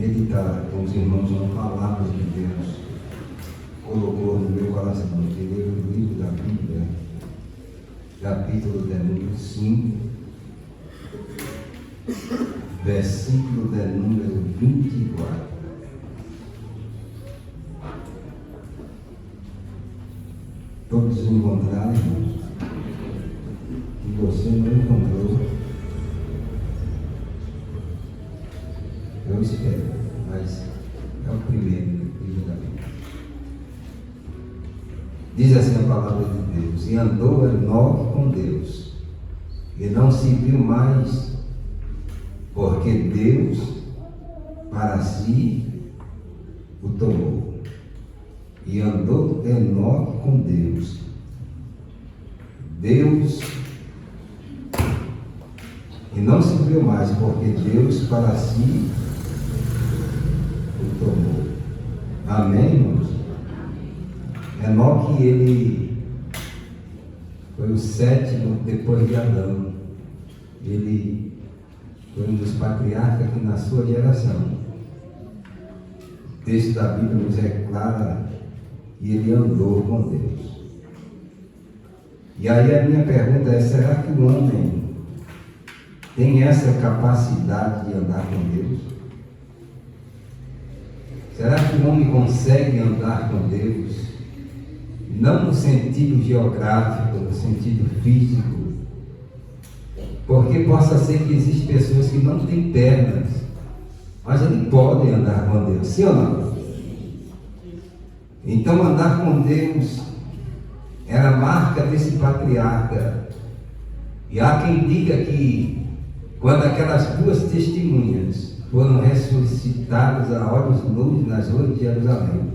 meditar com os irmãos uma palavra que Deus colocou no meu coração, que ler o livro da Bíblia, capítulo de número 5, versículo de número 24. Todos encontraram, irmãos? E você não encontrou, eu espero, mas é o primeiro livro da Bíblia. Diz assim a palavra de Deus: e andou Enoque com Deus, e não se viu mais, porque Deus para si o tomou. E andou Enoque com Deus. E não se viu mais, porque Deus para si o tomou. Amém, irmãos? Enoque, ele foi o sétimo depois de Adão. Ele foi um dos patriarcas que na sua geração. O texto da Bíblia nos declara e ele andou com Deus. E aí a minha pergunta é: será que o homem tem essa capacidade de andar com Deus? Será que o homem consegue andar com Deus? Não no sentido geográfico, no sentido físico, porque possa ser que existem pessoas que não têm pernas, mas eles podem andar com Deus, sim ou não? Então andar com Deus era a marca desse patriarca. E há quem diga que quando aquelas duas testemunhas foram ressuscitadas a olhos nus nas ruas de Jerusalém,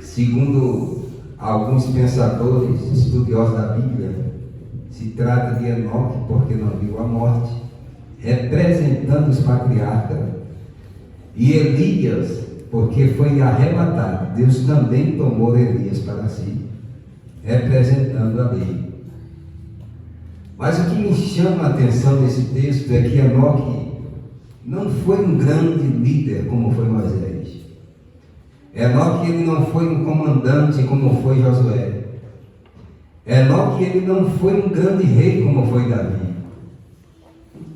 segundo alguns pensadores estudiosos da Bíblia, se trata de Enoque porque não viu a morte, representando os patriarcas, e Elias porque foi arrebatado. Deus também tomou Elias para si, representando a lei. Mas o que me chama a atenção nesse texto é que Enoque não foi um grande líder como foi Moisés. Enoque, ele não foi um comandante como foi Josué. Enoque, ele não foi um grande rei como foi Davi.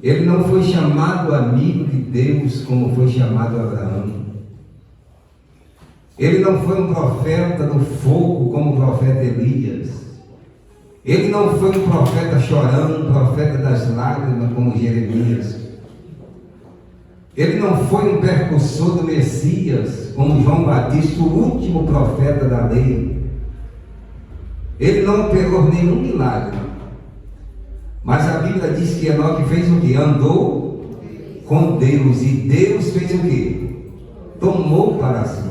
Ele não foi chamado amigo de Deus como foi chamado Abraão. Ele não foi um profeta do fogo como o profeta Elias. Ele não foi um profeta chorando, um profeta das lágrimas como Jeremias. Ele não foi um percussor do Messias como João Batista, o último profeta da lei. Ele não operou nenhum milagre. Mas a Bíblia diz que Enoque fez o quê? Andou com Deus. E Deus fez o quê? Tomou para si.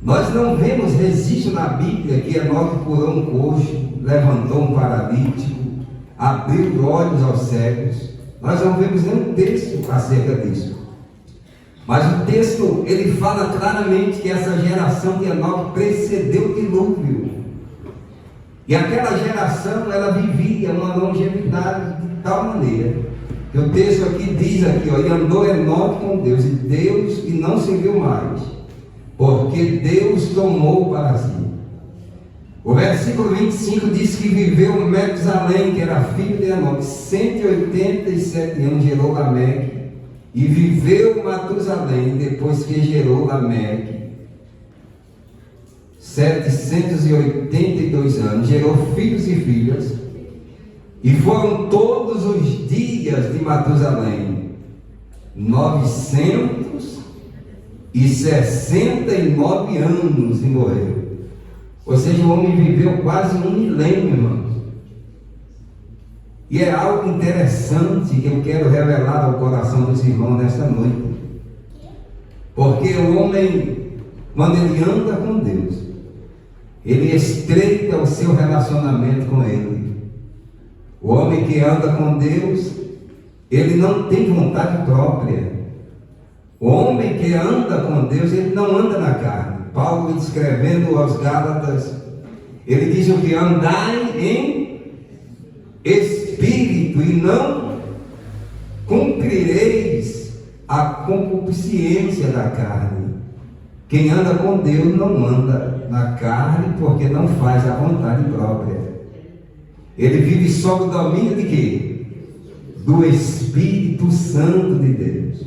Nós não vemos registro na Bíblia que Enoque curou um coxo, levantou um paralítico, abriu olhos aos cegos. Nós não vemos nenhum texto acerca disso. Mas o texto, ele fala claramente que essa geração de Enoque precedeu o dilúvio. E aquela geração, ela vivia uma longevidade de tal maneira, que o texto aqui diz aqui, ó, e andou Enoque com Deus, e Deus que não se viu mais, porque Deus tomou para si. O versículo 25 diz que viveu Metusalém, que era filho de Enoque, 187 anos, gerou Lameque, e viveu Matusalém, depois que gerou Lameque, 782 anos, gerou filhos e filhas, e foram todos os dias de Matusalém 969 anos e morreu. Ou seja, o homem viveu quase um milênio, irmãos. E é algo interessante que eu quero revelar ao coração dos irmãos nesta noite. Porque o homem, quando ele anda com Deus, ele estreita o seu relacionamento com Ele. O homem que anda com Deus, ele não tem vontade própria. O homem que anda com Deus, ele não anda na carne. Paulo, escrevendo aos Gálatas, ele diz o que? Andai em espírito e não cumprireis a concupiscência da carne. Quem anda com Deus não anda na carne, porque não faz a vontade própria. Ele vive sob o domínio de quê? Do Espírito Santo de Deus.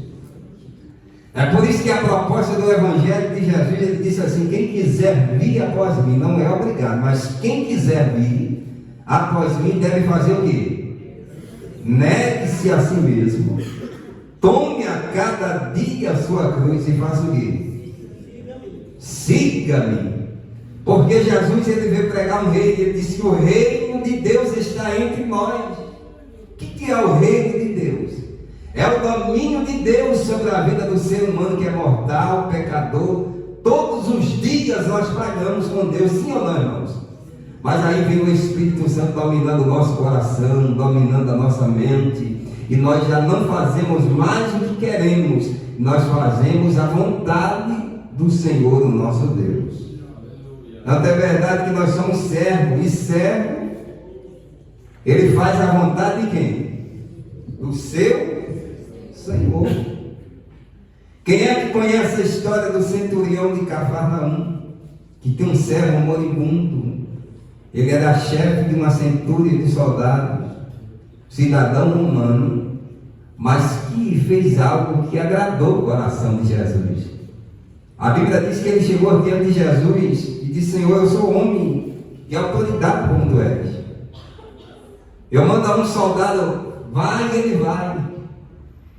É por isso que a proposta do Evangelho de Jesus, ele disse assim: quem quiser vir após mim, não é obrigado, mas quem quiser vir após mim deve fazer o quê? Negue-se a si mesmo, tome a cada dia a sua cruz e faça o quê? Siga-me. Porque Jesus, ele veio pregar um reino, ele disse que o reino de Deus está entre nós. O que é o reino de Deus? É o domínio de Deus sobre a vida do ser humano que é mortal, pecador. Todos os dias nós pagamos com Deus, sim ou não, irmãos? Mas aí vem o Espírito Santo dominando o nosso coração, dominando a nossa mente, e nós já não fazemos mais o que queremos, nós fazemos a vontade do Senhor, o nosso Deus. Tanto é verdade que nós somos servos, e servo, ele faz a vontade de quem? Do seu Senhor. Quem é que conhece a história do centurião de Cafarnaum, que tem um servo moribundo? Ele era chefe de uma centúria de soldados, cidadão romano, mas que fez algo que agradou o coração de Jesus. A Bíblia diz que ele chegou diante de Jesus e disse: Senhor, eu sou homem de autoridade como tu és. Eu mando a um soldado, vai e ele vai.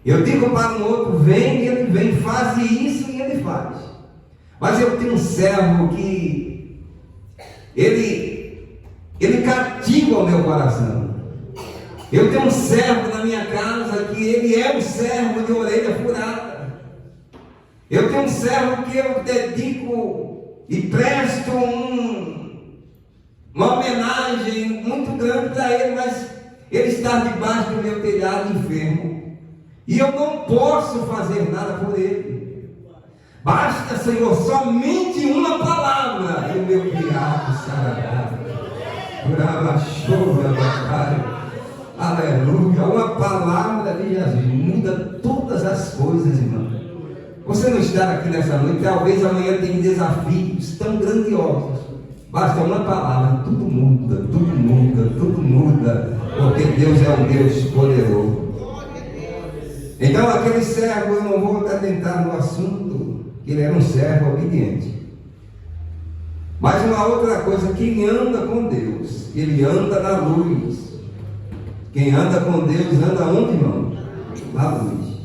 Eu digo para um outro, vem e ele vem, faz isso e ele faz. Mas eu tenho um servo que ele cativa o meu coração. Eu tenho um servo na minha casa que ele é um servo de orelha furada. Eu tenho um servo que eu dedico e presto uma homenagem muito grande para ele, mas ele está debaixo do meu telhado enfermo, e eu não posso fazer nada por ele. Basta, Senhor, somente uma palavra, e o meu criado sarará. Aleluia. Uma palavra de Jesus muda todas as coisas, irmão. Você não está aqui nessa noite, talvez amanhã tenha desafios tão grandiosos. Basta uma palavra, tudo muda, tudo muda, tudo muda, porque Deus é um Deus poderoso. Então aquele servo, eu não vou adentrar no assunto, ele era um servo obediente. Mas uma outra coisa, quem anda com Deus, ele anda na luz. Quem anda com Deus anda onde, irmão? Na luz.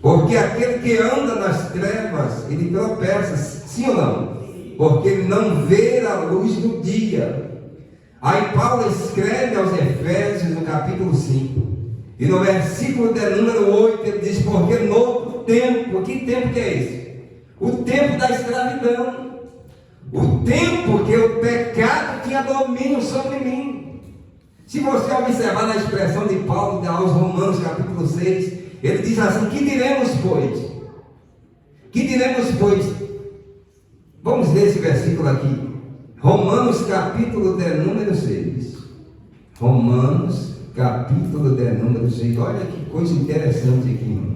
Porque aquele que anda nas trevas, ele tropeça, sim ou não? Porque ele não vê a luz do dia. Aí Paulo escreve aos Efésios, no capítulo 5, e no versículo de número 8, ele diz: porque novo tempo, que tempo que é esse? O tempo da escravidão. O tempo que o pecado tinha domínio sobre mim. Se você observar na expressão de Paulo aos Romanos, capítulo 6, ele diz assim: que diremos, pois? Que diremos, pois? Vamos ler esse versículo aqui. Romanos, capítulo de número 6. Romanos, capítulo de número 6. Olha que coisa interessante aqui, irmão.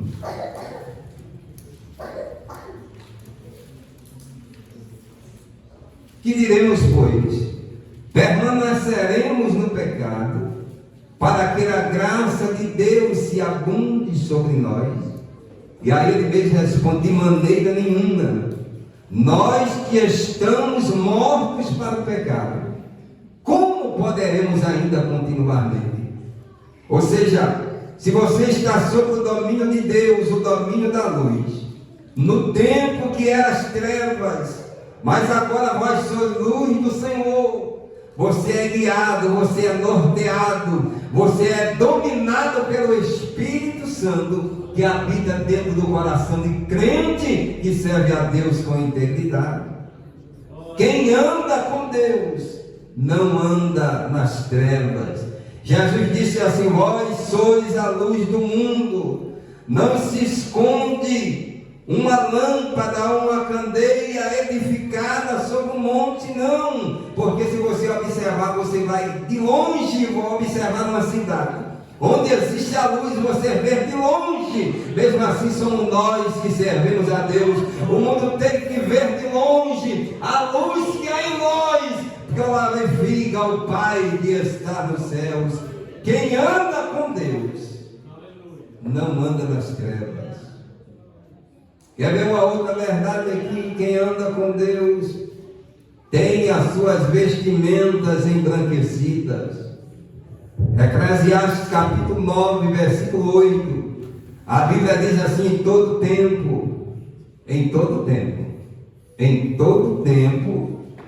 Que diremos, pois? Permaneceremos no pecado, para que a graça de Deus se abunde sobre nós? E aí ele mesmo responde: de maneira nenhuma. Nós que estamos mortos para o pecado, como poderemos ainda continuar nele? Ou seja, se você está sob o domínio de Deus, o domínio da luz, no tempo que eras trevas, mas agora vós sois luz do Senhor, você é guiado, você é norteado, você é dominado pelo Espírito Santo, que habita dentro do coração de crente que serve a Deus com integridade. Quem anda com Deus não anda nas trevas. Jesus disse assim: vós sois a luz do mundo. Não se esconde uma lâmpada ou uma candeia edificada sobre um monte, não. Porque se você observar, você vai de longe, vou observar uma cidade onde existe a luz, você vê de longe longe, mesmo assim somos nós que servimos a Deus. O mundo tem que ver de longe a luz que há em nós, porque ela glorifica o Pai que está nos céus. Quem anda com Deus não anda nas trevas. Quer ver uma outra verdade aqui? Quem anda com Deus tem as suas vestimentas embranquecidas. Eclesiastes capítulo 9, versículo 8. A Bíblia diz assim: em todo tempo,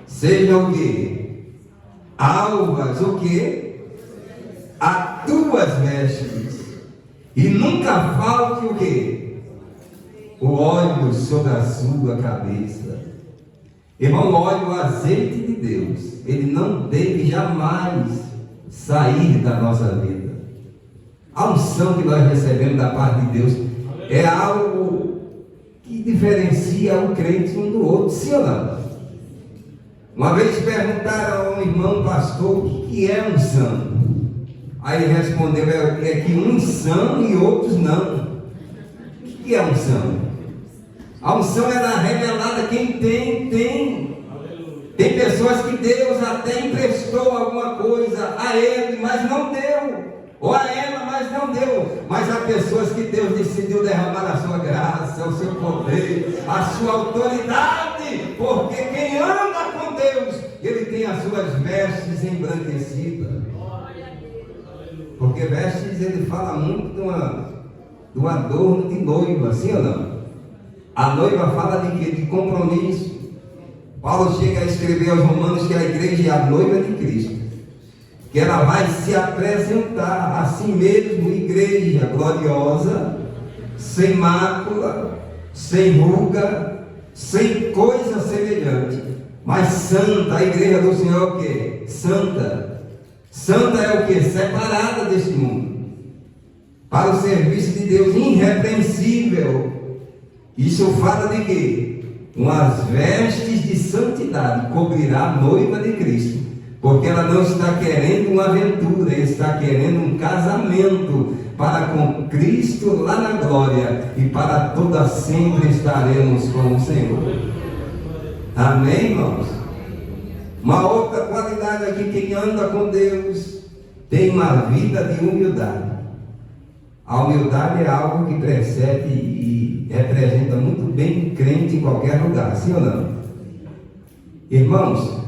sejam o quê? Alvas, o quê? As tuas vestes, e nunca falte o quê? O óleo sobre a sua cabeça. Irmão, o óleo, o azeite de Deus, ele não deve jamais sair da nossa vida. A unção que nós recebemos da parte de Deus é algo que diferencia o crente um do outro, sim ou não? Uma vez perguntaram a um irmão pastor o que é unção. Aí ele respondeu: é que uns são e outros não. O que é unção? A unção é revelada quem tem. Tem pessoas que Deus até emprestou alguma coisa a ele, mas não deu. Ou a ela, mas não deu. Mas há pessoas que Deus decidiu derramar a sua graça, o seu poder, a sua autoridade. Porque quem anda com Deus, ele tem as suas vestes embranquecidas. Porque vestes, ele fala muito do adorno de noiva, sim ou não? A noiva fala de quê? De compromisso. Paulo chega a escrever aos Romanos que a igreja é a noiva de Cristo, que ela vai se apresentar a si mesmo, igreja gloriosa, sem mácula, sem ruga, sem coisa semelhante, mas santa. A igreja do Senhor é o quê? Santa. Santa é o quê? Separada deste mundo, para o serviço de Deus, irrepreensível. Isso fala de quê? Umas vestes de santidade cobrirá a noiva de Cristo, porque ela não está querendo uma aventura, está querendo um casamento para com Cristo lá na glória, e para toda sempre estaremos com o Senhor. Amém, irmãos? Uma outra qualidade aqui: quem anda com Deus tem uma vida de humildade. A humildade é algo que precede e representa muito bem o crente em qualquer lugar, sim ou não? Irmãos,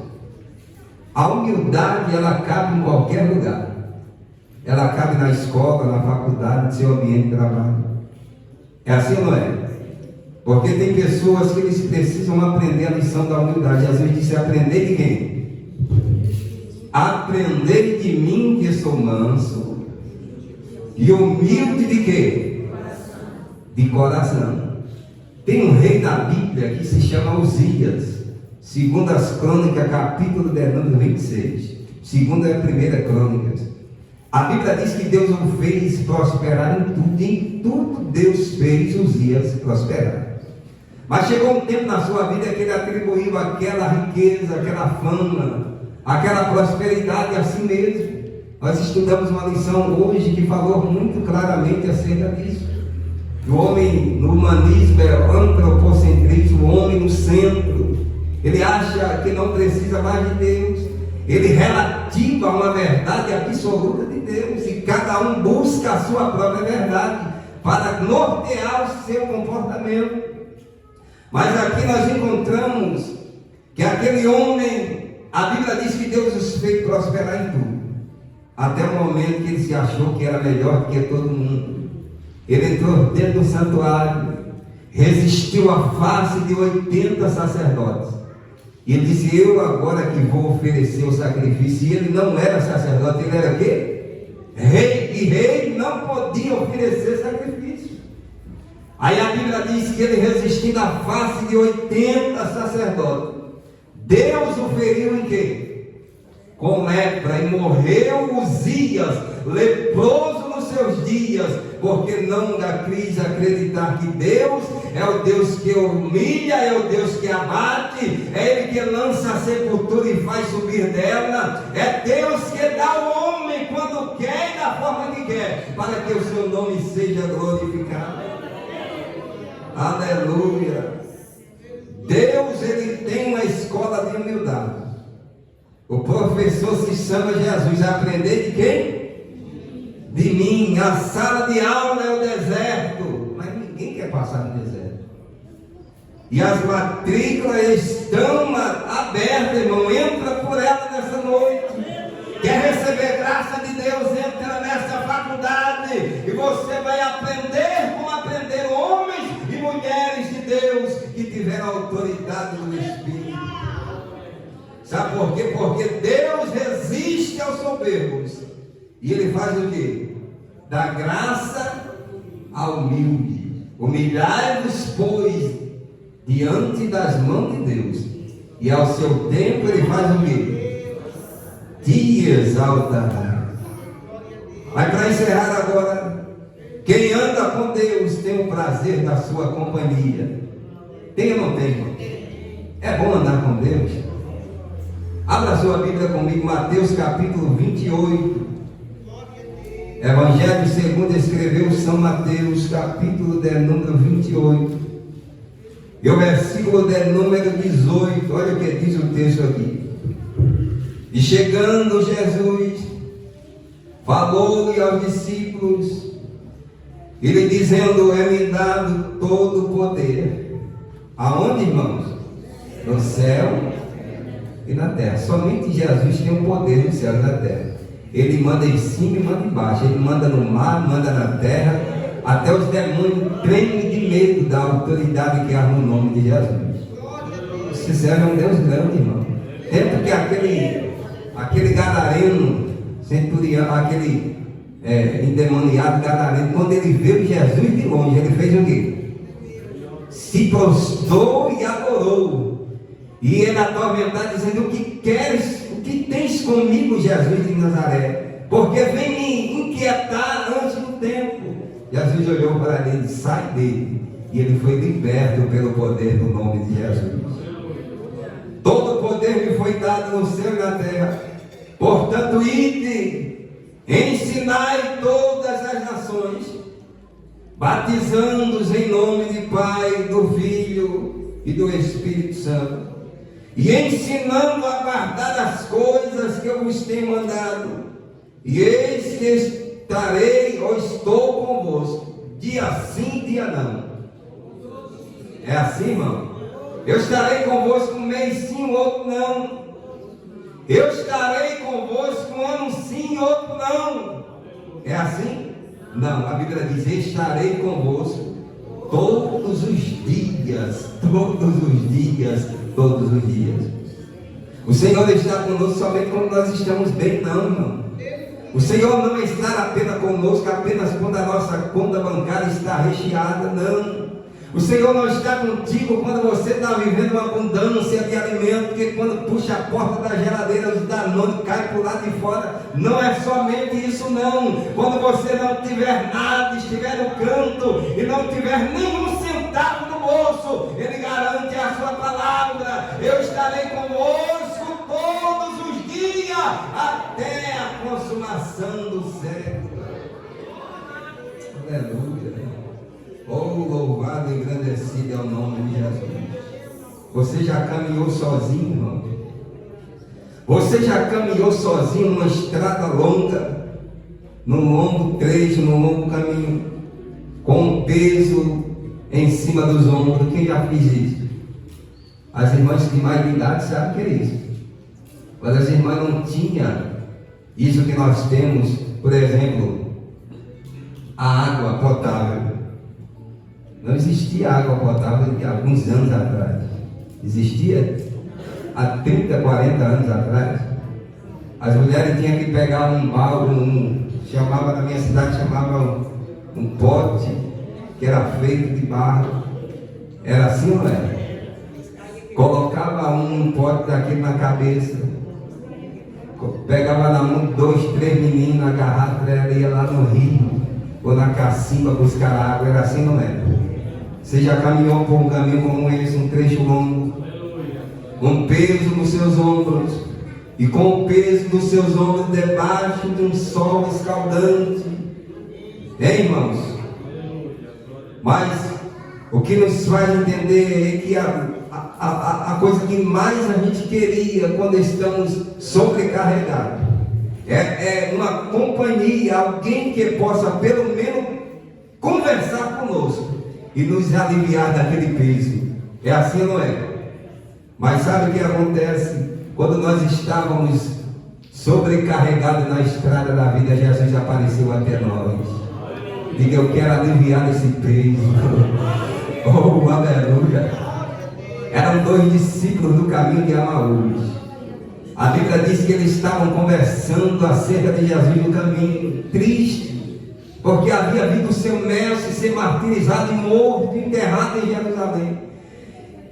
a humildade, ela cabe em qualquer lugar. Ela cabe na escola, na faculdade, no seu ambiente de trabalho. É assim ou não é? Porque tem pessoas que eles precisam aprender a lição da humildade. Às vezes diz: aprender de quem? Aprender de mim, que sou manso e humilde de quê? De coração. Tem um rei na Bíblia que se chama Uzias. Segundo as Crônicas, capítulo 26. Segunda e primeira Crônicas. A Bíblia diz que Deus o fez prosperar em tudo. E em tudo Deus fez Uzias prosperar. Mas chegou um tempo na sua vida que ele atribuiu aquela riqueza, aquela fama, aquela prosperidade a si mesmo. Nós estudamos uma lição hoje que falou muito claramente acerca disso. O homem no humanismo é antropocentrismo, o homem no centro. Ele acha que não precisa mais de Deus. Ele relativa uma verdade absoluta de Deus, e cada um busca a sua própria verdade para nortear o seu comportamento. Mas aqui nós encontramos que aquele homem, a Bíblia diz que Deus os fez prosperar em tudo, até o momento que ele se achou que era melhor que todo mundo. Ele entrou dentro do santuário, resistiu à face de 80 sacerdotes, e ele disse: eu agora que vou oferecer o sacrifício. E ele não era sacerdote, ele era o quê? Rei, e rei não podia oferecer sacrifício. Aí a Bíblia diz que ele, resistindo à face de 80 sacerdotes, Deus o feriu em quê? Com lepra, e morreu Uzias, leproso nos seus dias, porque não quis acreditar que Deus é o Deus que humilha, é o Deus que abate, é Ele que lança a sepultura e faz subir dela, é Deus que dá ao homem quando quer e dá da forma que quer, para que o seu nome seja glorificado. Aleluia. Deus, ele tem uma escola de humildade. O professor se chama Jesus. Aprender de quem? De mim. A sala de aula é o deserto, mas ninguém quer passar no deserto. E as matrículas estão abertas, irmão. Entra por ela nessa noite. Quer receber graça de Deus? Entra nessa faculdade e você vai aprender como aprenderam homens e mulheres de Deus que tiveram a autoridade do Espírito. Sabe por quê? Porque Deus resiste aos soberbos e Ele faz o quê? Dá graça ao humilde. Humilhai-vos, pois, diante das mãos de Deus, e ao seu tempo Ele faz o quê? Te exaltará. Mas para encerrar agora, quem anda com Deus tem o prazer da sua companhia. Tem ou não tem? É bom andar com Deus. Abra sua Bíblia comigo, Mateus capítulo 28. Evangelho segundo escreveu São Mateus, capítulo de número 28. E o versículo de número 18. Olha o que diz o texto aqui. E chegando Jesus, falou-lhe aos discípulos, ele dizendo: é-me dado todo o poder. Aonde, irmãos? No céu e na terra. Somente Jesus tem o poder no céu e na terra. Ele manda em cima e manda embaixo. Ele manda no mar, manda na terra. Até os demônios tremem de medo da autoridade que há no nome de Jesus. Esse céu é um Deus grande, irmão. Tanto que aquele gadareno, centurião, aquele endemoniado gadareno, quando ele viu Jesus de longe, ele fez o quê? Se prostrou e adorou. E ele atormentado, dizendo: o que queres, o que tens comigo, Jesus de Nazaré? Porque vem me inquietar antes do tempo. Jesus olhou para ele e disse: sai dele. E ele foi liberto pelo poder do nome de Jesus. Todo o poder me foi dado no céu e na terra. Portanto, ide, ensinai todas as nações, batizando-os em nome do Pai, do Filho e do Espírito Santo, e ensinando a guardar as coisas que eu vos tenho mandado. E eis que estarei ou estou convosco, dia sim, dia não. É assim, irmão? Eu estarei convosco um mês sim, o outro não. Eu estarei convosco um ano sim, outro não. É assim? Não, a Bíblia diz: estarei convosco todos os dias, todos os dias, todos os dias. O Senhor está conosco somente quando nós estamos bem, não, irmão. O Senhor não está apenas conosco apenas quando a nossa conta bancária está recheada, não. O Senhor não está contigo quando você está vivendo uma abundância de alimento, porque quando puxa a porta da geladeira, os Danone caem por lá de fora. Não é somente isso, não. Quando você não tiver nada, estiver no canto e não tiver nenhum centavo no bolso, Ele garante a sua palavra: eu estarei convosco todos os dias, até a consumação do século. Aleluia. Oh, louvado e engrandecido é o nome de Jesus. Você já caminhou sozinho, irmão? Você já caminhou sozinho numa estrada longa, num longo trecho, num longo caminho, com um peso em cima dos ombros? Quem já fez isso? As irmãs de mais idade sabem o que é isso. Mas as irmãs não tinham isso que nós temos, por exemplo, a água potável. Não existia água potável de alguns anos atrás. Existia há 30, 40 anos atrás. As mulheres tinham que pegar um balde, chamava na minha cidade, chamava um pote, que era feito de barro. Era assim, não era? Colocava um pote daquele na cabeça, pegava na mão 2, 3 meninos, agarrava ela, ia lá no rio ou na cacimba buscar água. Era assim, não era? Você já caminhou por um caminho como esse, um trecho longo, um peso nos seus ombros, e com o peso dos seus ombros debaixo de um sol escaldante. Hein, irmãos? Mas o que nos faz entender é que a coisa que mais a gente queria quando estamos sobrecarregados é uma companhia, alguém que possa pelo menos conversar conosco e nos aliviar daquele peso. É assim ou não é? Mas sabe o que acontece? Quando nós estávamos sobrecarregados na estrada da vida, Jesus apareceu até nós. Diga, eu quero aliviar esse peso. Oh, aleluia. Eram 2 discípulos no caminho de Amaús. A Bíblia diz que eles estavam conversando acerca de Jesus no caminho, triste, porque havia visto o seu mestre ser martirizado e morto, enterrado em Jerusalém.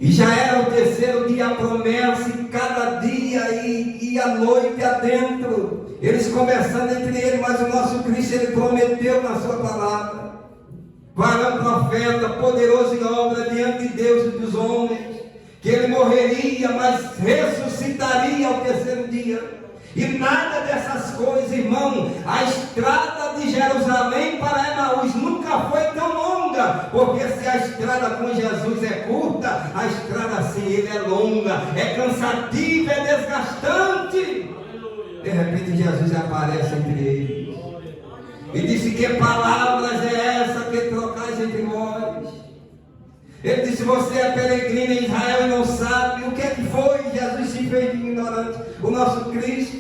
E já era o 3º dia a promessa, e cada dia e a noite adentro, eles conversando entre eles, mas o nosso Cristo, ele prometeu na sua palavra, varão profeta, poderoso em obra diante de Deus e dos homens, que ele morreria, mas ressuscitaria ao 3º dia. E nada dessas coisas, irmão, a estrada de Jerusalém para Emaús nunca foi tão longa, porque se a estrada com Jesus é curta, a estrada sem ele é longa, é cansativa, é desgastante. De repente Jesus aparece entre eles e disse: que palavras é essa que trocais entre vós? Ele disse: você é peregrino em Israel e não sabe o que é que foi. Jesus se fez de ignorante. O nosso Cristo,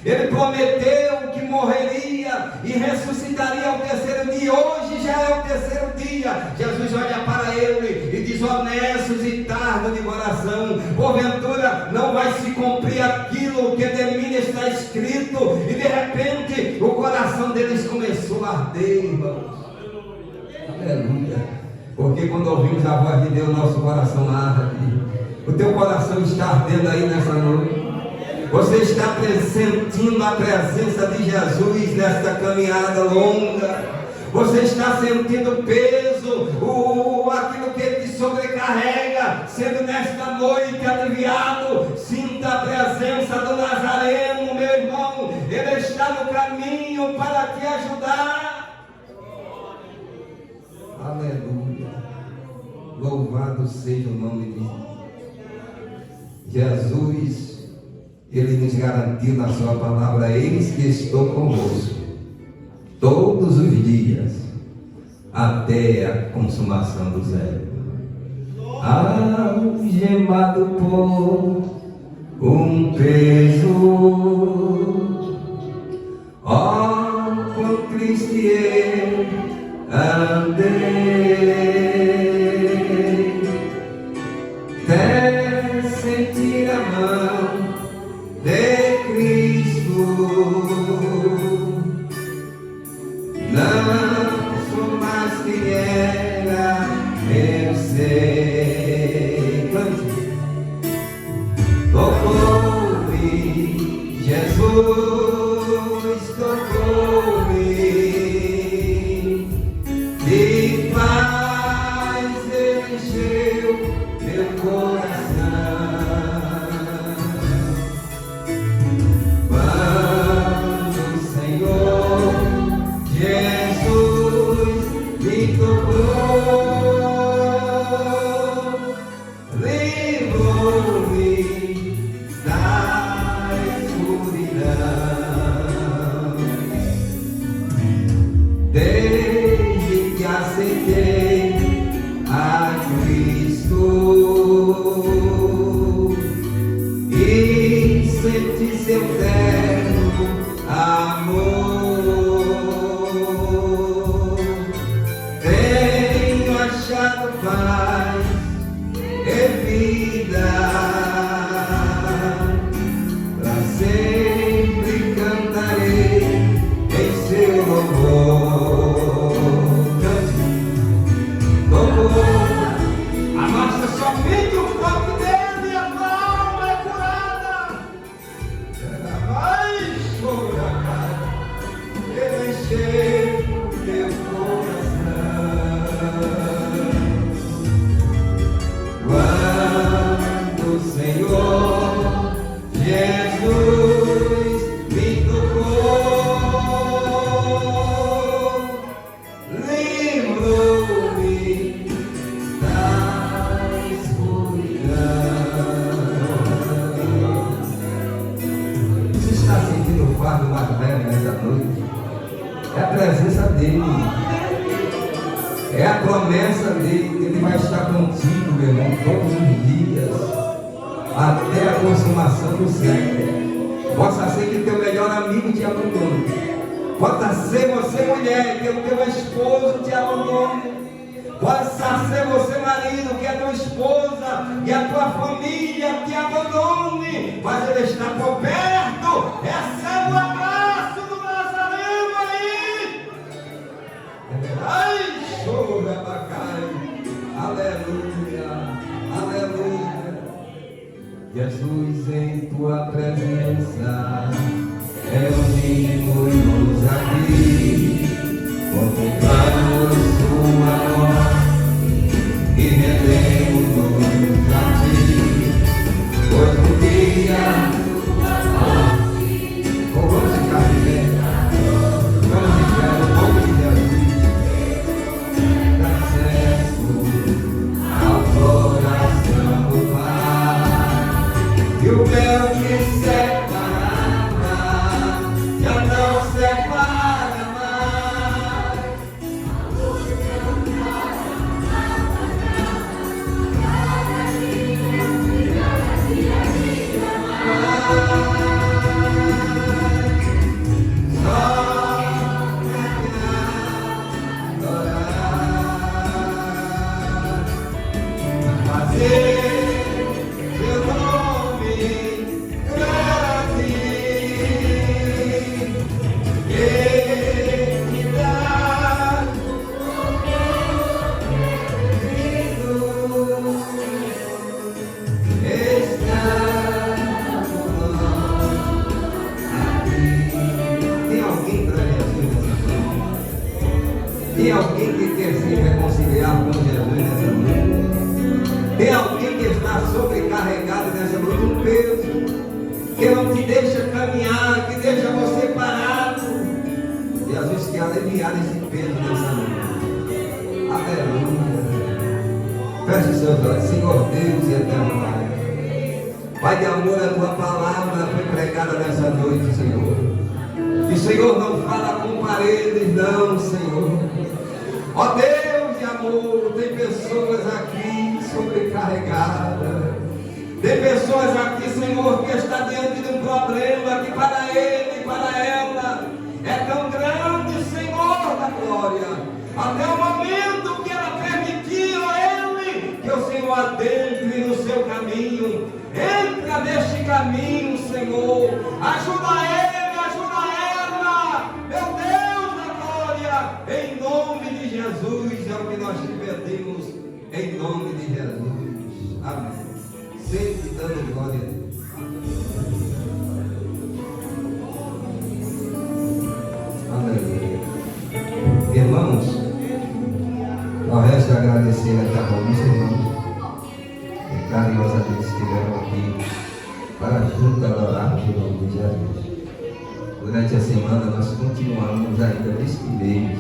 ele prometeu que morreria e ressuscitaria ao 3º dia. Hoje já é o 3º dia. Jesus olha para ele e diz: honestos e tardos de coração, porventura não vai se cumprir aquilo que de mim está escrito? E de repente o coração deles começou a arder, irmãos. Aleluia. Porque quando ouvimos a voz de Deus, nosso coração arde. O teu coração está ardendo aí nessa noite. Você está sentindo a presença de Jesus nesta caminhada longa. Você está sentindo o peso, aquilo que te sobrecarrega, sendo nesta noite aliviado. Sinta a presença do Nazareno, meu irmão. Ele está no caminho para te ajudar. Aleluia. Louvado seja o nome de Jesus. Ele nos garantiu na sua palavra: eis que estou convosco todos os dias, até a consumação do século. Algemado por um peso, ó, com Cristo eu andei, até sentir a mão de Cristo. Não sou mais quem era, eu sei. Tocou-me, Jesus tocou-me, de paz encheu meu coração. Quando o Senhor Jesus me tocou, livrou-me da escuridão. Desde que aceitei a Cristo e senti seu terno amor, tenho achado paz e vida, pra sempre cantarei em seu louvor. Amassa somente o corpo dele e a alma é curada. Ela vai chorar, ele encheu meu coração. Quando o Senhor Jesus da escuridão. Você está sentindo o fardo mais leve nessa noite? É a presença dele, é a promessa dele. Ele vai estar contigo, meu irmão, todos os dias, até a consumação do século. Possa ser que teu melhor amigo te abandone, possa ser você, mulher, que o teu esposo te abandone, possa ser você, marido, que a tua esposa e a tua família te abandone, mas ele está por perto. Recebe o abraço do Nazareno aí. Ai, chora, bacai. Aleluia, aleluia. Jesus, em tua presença reunimos-nos aqui, contemplamos sua morte e rendemos-nos a ti. Pois no dia vamos ficar de pé, vamos ficar no nome de Jesus, dá acesso ao coração do Pai. E o véu que separava já não separa mais. Só adorar, fazer Tem alguém que quer se reconciliar com Jesus nessa noite? Tem alguém que está sobrecarregado nessa noite, um peso que não te deixa caminhar, que deixa você parado? Jesus quer aliviar esse peso nessa noite. Aleluia. Feche os seus olhos. Senhor Deus e eterno Pai, Pai de amor, a tua palavra foi pregada nessa noite, Senhor. E Senhor, não fala com paredes, não, Senhor. Ó Deus de amor, tem pessoas aqui sobrecarregadas. Tem pessoas aqui, Senhor, que está diante de um problema que para ele e para ela é tão grande, Senhor da glória. Até o momento que ela permitiu a ele que o Senhor adentre no seu caminho. Entra neste caminho, Senhor. Ajuda ele, ajuda ela. Meu Deus da glória, em nome de Jesus, é o que nós te pedimos, em nome de Jesus. Amém. Sempre dando glória a Deus. Aleluia. Irmãos, ao resto agradecer a cada um dos irmãos que carinhosamente estiveram aqui para juntos adorarmos o nome de Jesus. Durante a semana nós continuamos ainda nesse mês